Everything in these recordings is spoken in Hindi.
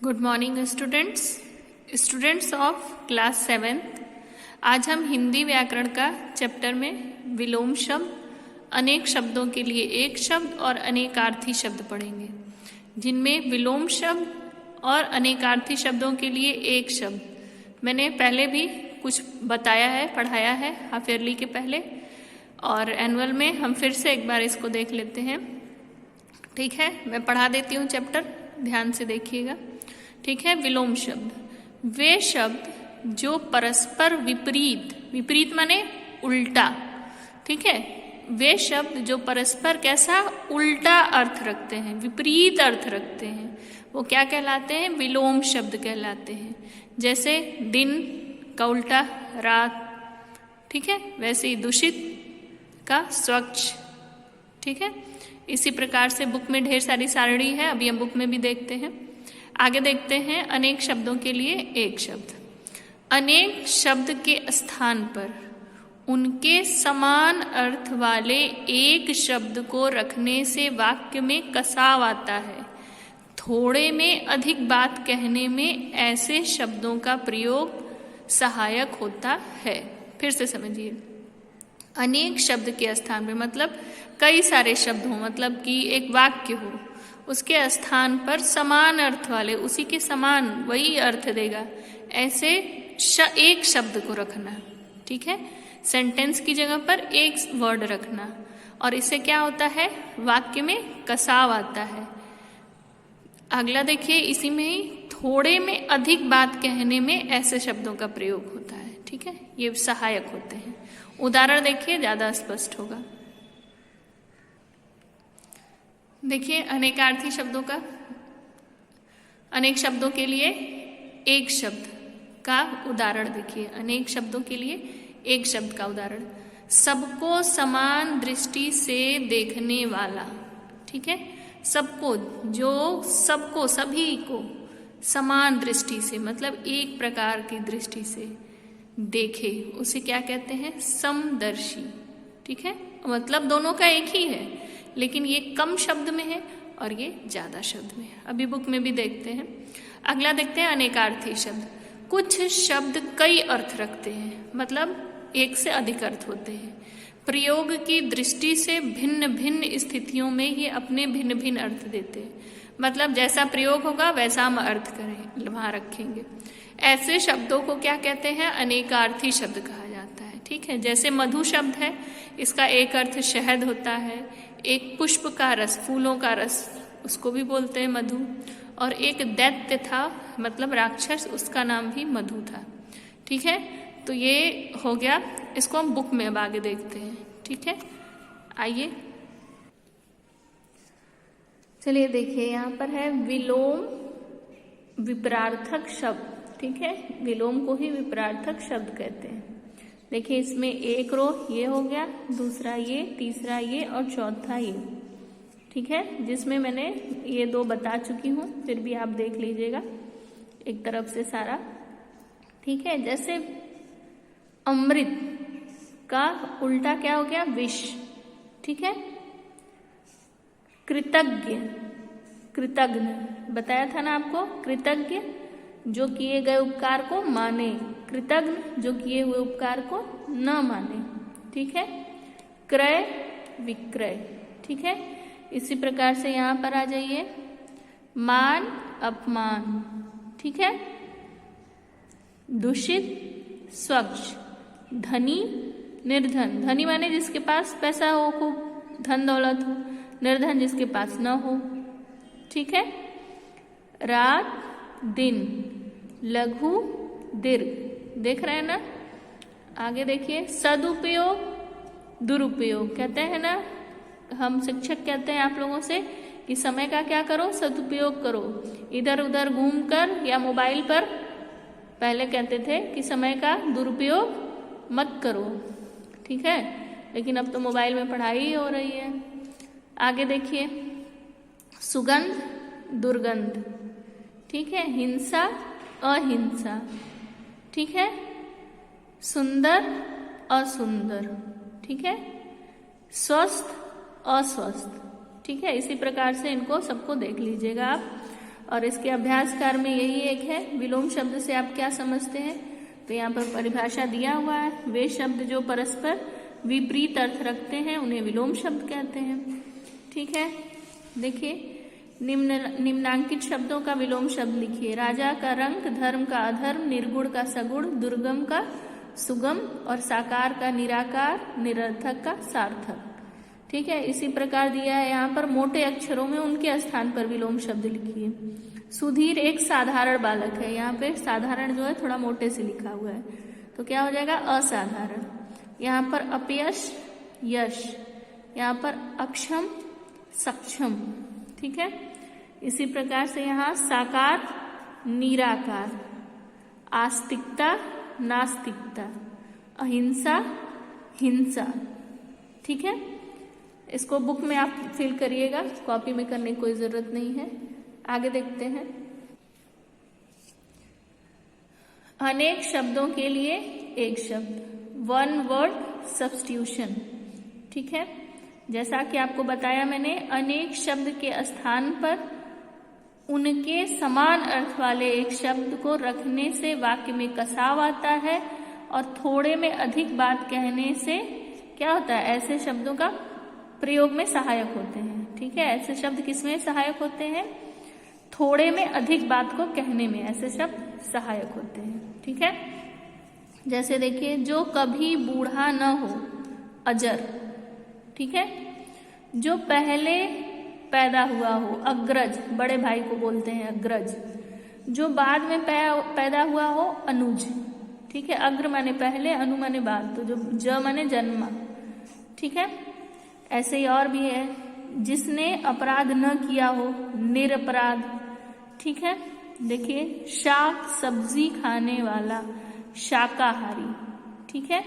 Good morning students of class 7th। आज हम हिंदी व्याकरण का चैप्टर में विलोम शब्द, अनेक शब्दों के लिए एक शब्द और अनेकार्थी शब्द पढ़ेंगे, जिनमें विलोम शब्द और अनेकार्थी शब्दों के लिए एक शब्द मैंने पहले भी कुछ बताया है, पढ़ाया है हाफ ईयरली के पहले, और एनुअल में हम फिर से एक बार इसको देख लेते हैं। ठीक है, मैं पढ़ा देती हूँ चैप्टर, ध्यान से देखिएगा। ठीक है, विलोम शब्द वे शब्द जो परस्पर विपरीत माने उल्टा। ठीक है, वे शब्द जो परस्पर कैसा उल्टा अर्थ रखते हैं, विपरीत अर्थ रखते हैं, वो क्या कहलाते हैं? विलोम शब्द कहलाते हैं। जैसे दिन का उल्टा रात, ठीक है, वैसे ही दूषित का स्वच्छ। ठीक है, इसी प्रकार से बुक में ढेर सारी सारणी है, अभी हम बुक में भी देखते हैं। आगे देखते हैं अनेक शब्दों के लिए एक शब्द। अनेक शब्द के स्थान पर उनके समान अर्थ वाले एक शब्द को रखने से वाक्य में कसाव आता है। थोड़े में अधिक बात कहने में ऐसे शब्दों का प्रयोग सहायक होता है। फिर से समझिए, अनेक शब्द के स्थान पर मतलब कई सारे शब्द हो, मतलब कि एक वाक्य हो, उसके स्थान पर समान अर्थ वाले, उसी के समान वही अर्थ देगा, ऐसे एक शब्द को रखना। ठीक है, सेंटेंस की जगह पर एक वर्ड रखना, और इससे क्या होता है? वाक्य में कसाव आता है। अगला देखिए, इसी में ही थोड़े में अधिक बात कहने में ऐसे शब्दों का प्रयोग होता है। ठीक है, ये सहायक होते हैं। उदाहरण देखिए, ज्यादा स्पष्ट होगा। देखिए अनेकार्थी शब्दों का, अनेक शब्दों के लिए एक शब्द का उदाहरण देखिए। अनेक शब्दों के लिए एक शब्द का उदाहरण, सबको समान दृष्टि से देखने वाला। ठीक है, सबको, जो सबको, सभी को समान दृष्टि से मतलब एक प्रकार की दृष्टि से देखे, उसे क्या कहते हैं? समदर्शी। ठीक है, मतलब दोनों का एक ही है, लेकिन ये कम शब्द में है और ये ज्यादा शब्द में है। अभी बुक में भी देखते हैं। अगला देखते हैं अनेकार्थी शब्द। कुछ शब्द कई अर्थ रखते हैं, मतलब एक से अधिक अर्थ होते हैं। प्रयोग की दृष्टि से भिन्न भिन्न स्थितियों में ये अपने भिन्न भिन्न अर्थ देते हैं, मतलब जैसा प्रयोग होगा वैसा हम अर्थ करें, वहां रखेंगे। ऐसे शब्दों को क्या कहते हैं? अनेकार्थी शब्द कहा जाता है। ठीक है, जैसे मधु शब्द है, इसका एक अर्थ शहद होता है, एक पुष्प का रस, फूलों का रस, उसको भी बोलते हैं मधु, और एक दैत्य था मतलब राक्षस, उसका नाम भी मधु था। ठीक है, तो ये हो गया। इसको हम बुक में अब आगे देखते हैं। ठीक है, आइए चलिए देखिए, यहाँ पर है विलोम विपरार्थक शब्द। ठीक है, विलोम को ही विपरार्थक शब्द कहते हैं। देखिए, इसमें एक रो ये हो गया, दूसरा ये, तीसरा ये और चौथा ये। ठीक है, जिसमें मैंने ये दो बता चुकी हूँ, फिर भी आप देख लीजिएगा एक तरफ से सारा। ठीक है, जैसे अमृत का उल्टा क्या हो गया? विष। ठीक है, कृतज्ञ, कृतज्ञ बताया था ना आपको। कृतज्ञ जो किए गए उपकार को माने, कृतज्ञ जो किए हुए उपकार को न माने। ठीक है, क्रय विक्रय। ठीक है, इसी प्रकार से यहां पर आ जाइए, मान अपमान। ठीक है, दूषित स्वच्छ, धनी निर्धन, धनी माने जिसके पास पैसा हो, खूब धन दौलत हो, निर्धन जिसके पास न हो। ठीक है, रात दिन, लघु दीर्घ, देख रहे हैं ना। आगे देखिए, सदुपयोग दुरुपयोग, कहते हैं ना हम शिक्षक कहते हैं आप लोगों से कि समय का क्या करो? सदुपयोग करो। इधर उधर घूमकर या मोबाइल पर, पहले कहते थे कि समय का दुरुपयोग मत करो। ठीक है, लेकिन अब तो मोबाइल में पढ़ाई ही हो रही है। आगे देखिए, सुगंध दुर्गंध। ठीक है, हिंसा अहिंसा। ठीक है, सुंदर असुंदर। ठीक है, स्वस्थ अस्वस्थ। ठीक है, इसी प्रकार से इनको सबको देख लीजिएगा आप। और इसके अभ्यासकार में यही एक है। विलोम शब्द से आप क्या समझते हैं? तो यहाँ पर परिभाषा दिया हुआ है, वे शब्द जो परस्पर विपरीत अर्थ रखते हैं उन्हें विलोम शब्द कहते हैं। ठीक है, देखिए निम्नांकित शब्दों का विलोम शब्द लिखिए। राजा का रंक, धर्म का अधर्म, निर्गुण का सगुण, दुर्गम का सुगम और साकार का निराकार, निरर्थक का सार्थक। ठीक है, इसी प्रकार दिया है यहाँ पर मोटे अक्षरों में उनके स्थान पर विलोम शब्द लिखिए। सुधीर एक साधारण बालक है, यहाँ पे साधारण जो है थोड़ा मोटे से लिखा हुआ है, तो क्या हो जाएगा? असाधारण। यहाँ पर अपयश यश, यहाँ पर अक्षम सक्षम। ठीक है, इसी प्रकार से यहाँ साकार निराकार, आस्तिकता नास्तिकता, अहिंसा हिंसा। ठीक है, इसको बुक में आप फिल करिएगा, कॉपी में करने की कोई जरूरत नहीं है। आगे देखते हैं। अनेक शब्दों के लिए एक शब्द, वन वर्ड सब्स्टिट्यूशन। ठीक है, जैसा कि आपको बताया मैंने, अनेक शब्द के स्थान पर उनके समान अर्थ वाले एक शब्द को रखने से वाक्य में कसाव आता है और थोड़े में अधिक बात कहने से क्या होता है? ऐसे शब्दों का प्रयोग में सहायक होते हैं। ठीक है, ऐसे शब्द किसमें सहायक होते हैं? थोड़े में अधिक बात को कहने में ऐसे शब्द सहायक होते हैं। ठीक है, जैसे देखिए, जो कभी बूढ़ा न हो अजर। ठीक है, जो पहले पैदा हुआ हो अग्रज, बड़े भाई को बोलते हैं अग्रज। जो बाद में पैदा हुआ हो अनुज। ठीक है, अग्र माने पहले, अनु माने बाद, तो जो ज माने जन्मा। ठीक है, ऐसे ही और भी है, जिसने अपराध न किया हो निरपराध। ठीक है, देखिए, शाक सब्जी खाने वाला शाकाहारी। ठीक है,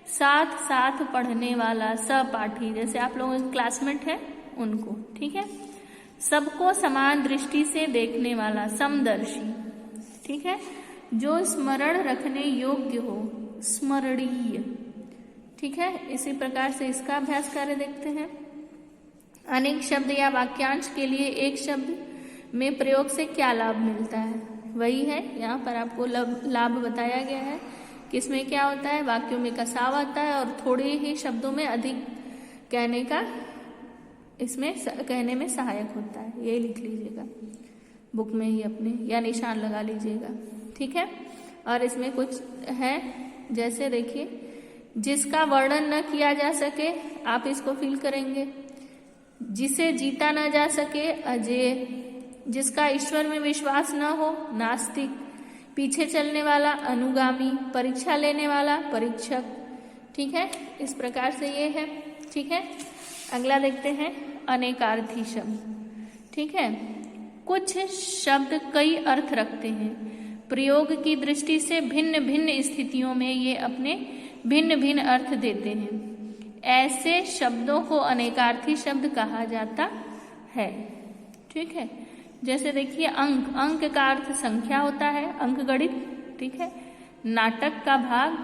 साथ साथ पढ़ने वाला सहपाठी, जैसे आप लोगों के क्लासमेट है उनको। ठीक है, सबको समान दृष्टि से देखने वाला समदर्शी। ठीक है, जो स्मरण रखने योग्य हो स्मरणीय। ठीक है, इसी प्रकार से इसका अभ्यास कार्य देखते हैं। अनेक शब्द या वाक्यांश के लिए एक शब्द में प्रयोग से क्या लाभ मिलता है? वही है, यहाँ पर आपको लाभ बताया गया है कि इसमें क्या होता है? वाक्यों में कसाव आता है और थोड़े ही शब्दों में अधिक कहने का इसमें कहने में सहायक होता है। ये लिख लीजिएगा बुक में ही अपने, या निशान लगा लीजिएगा। ठीक है, और इसमें कुछ है, जैसे देखिए, जिसका वर्णन न किया जा सके, आप इसको फील करेंगे। जिसे जीता न जा सके अजेय, जिसका ईश्वर में विश्वास न हो नास्तिक, पीछे चलने वाला अनुगामी, परीक्षा लेने वाला परीक्षक। ठीक है, इस प्रकार से ये है। ठीक है, अगला देखते हैं, अनेकार्थी शब्द। ठीक है, कुछ शब्द कई अर्थ रखते हैं, प्रयोग की दृष्टि से भिन्न भिन्न स्थितियों में ये अपने भिन्न भिन्न अर्थ देते हैं। ऐसे शब्दों को अनेकार्थी शब्द कहा जाता है। ठीक है, जैसे देखिए, अंक, अंक का अर्थ संख्या होता है, अंक गणित। ठीक है, नाटक का भाग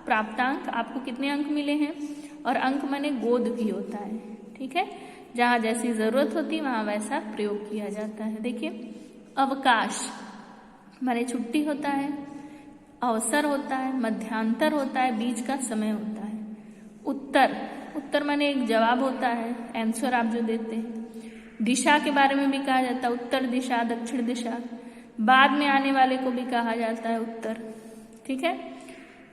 प्राप्तांक, आपको कितने अंक मिले हैं, और अंक माने गोद भी होता है। ठीक है, जहां जैसी जरूरत होती वहां वैसा प्रयोग किया जाता है। देखिए, अवकाश माने छुट्टी होता है, अवसर होता है, मध्यांतर होता है, बीच का समय होता है। उत्तर, उत्तर माने एक जवाब होता है, आंसर आप जो देते हैं। दिशा के बारे में भी कहा जाता है उत्तर दिशा, दक्षिण दिशा। बाद में आने वाले को भी कहा जाता है उत्तर। ठीक है,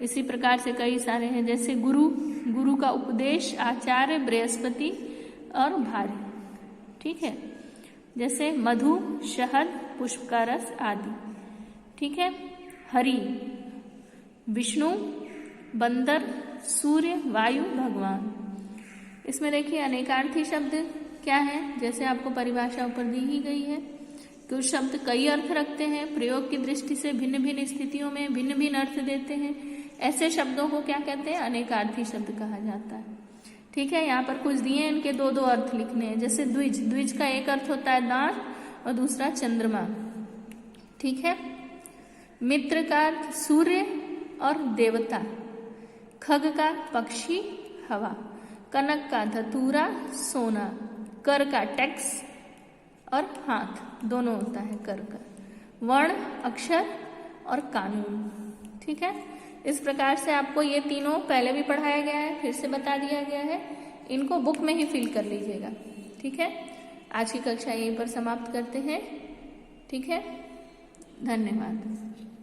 इसी प्रकार से कई सारे हैं, जैसे गुरु, गुरु का उपदेश, आचार्य, बृहस्पति और भारी। ठीक है, जैसे मधु, शहद, पुष्प का रस आदि। ठीक है, हरि, विष्णु, बंदर, सूर्य, वायु, भगवान। इसमें देखिए अनेकार्थी शब्द क्या है, जैसे आपको परिभाषा ऊपर दी ही गई है। कुछ शब्द कई अर्थ रखते हैं, प्रयोग की दृष्टि से भिन्न भिन्न स्थितियों में भिन्न भिन्न अर्थ देते हैं। ऐसे शब्दों को क्या कहते हैं? अनेकार्थी शब्द कहा जाता है। ठीक है, यहाँ पर कुछ दिए, इनके दो दो अर्थ लिखने हैं। जैसे द्विज, द्विज का एक अर्थ होता है दांत और दूसरा चंद्रमा। ठीक है, मित्र का अर्थ सूर्य और देवता, खग का पक्षी, हवा, कनक का धतूरा, सोना, कर का टैक्स, और हाथ दोनों होता है कर का, वर्ण, अक्षर और कानून। ठीक है, इस प्रकार से आपको ये तीनों पहले भी पढ़ाया गया है, फिर से बता दिया गया है, इनको बुक में ही फिल कर लीजिएगा। ठीक है, आज की कक्षा यहीं पर समाप्त करते हैं। ठीक है, धन्यवाद।